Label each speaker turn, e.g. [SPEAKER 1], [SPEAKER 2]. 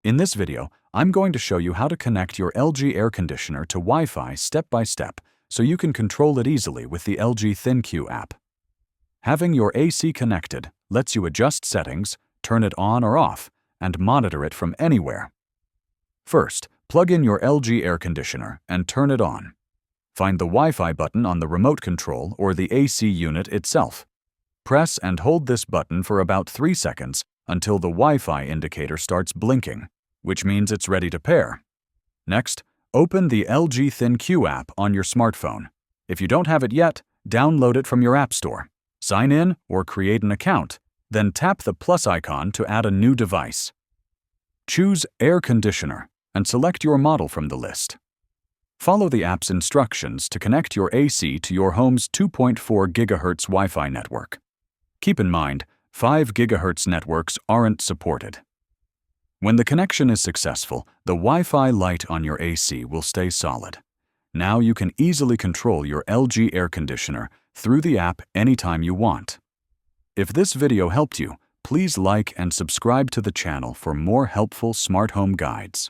[SPEAKER 1] In this video, I'm going to show you how to connect your LG air conditioner to Wi-Fi step by step so you can control it easily with the LG ThinQ app. Having your AC connected lets you adjust settings, turn it on or off, and monitor it from anywhere. First, plug in your LG air conditioner and turn it on. Find the Wi-Fi button on the remote control or the AC unit itself. Press and hold this button for about 3 seconds until the Wi-Fi indicator starts blinking, which means it's ready to pair. Next, open the LG ThinQ app on your smartphone. If you don't have it yet, download it from your app store. Sign in or create an account, then tap the plus icon to add a new device. Choose Air Conditioner and select your model from the list. Follow the app's instructions to connect your AC to your home's 2.4 GHz Wi-Fi network. Keep in mind, 5 GHz networks aren't supported. When the connection is successful, the Wi-Fi light on your AC will stay solid. Now you can easily control your LG air conditioner through the app anytime you want. If this video helped you, please like and subscribe to the channel for more helpful smart home guides.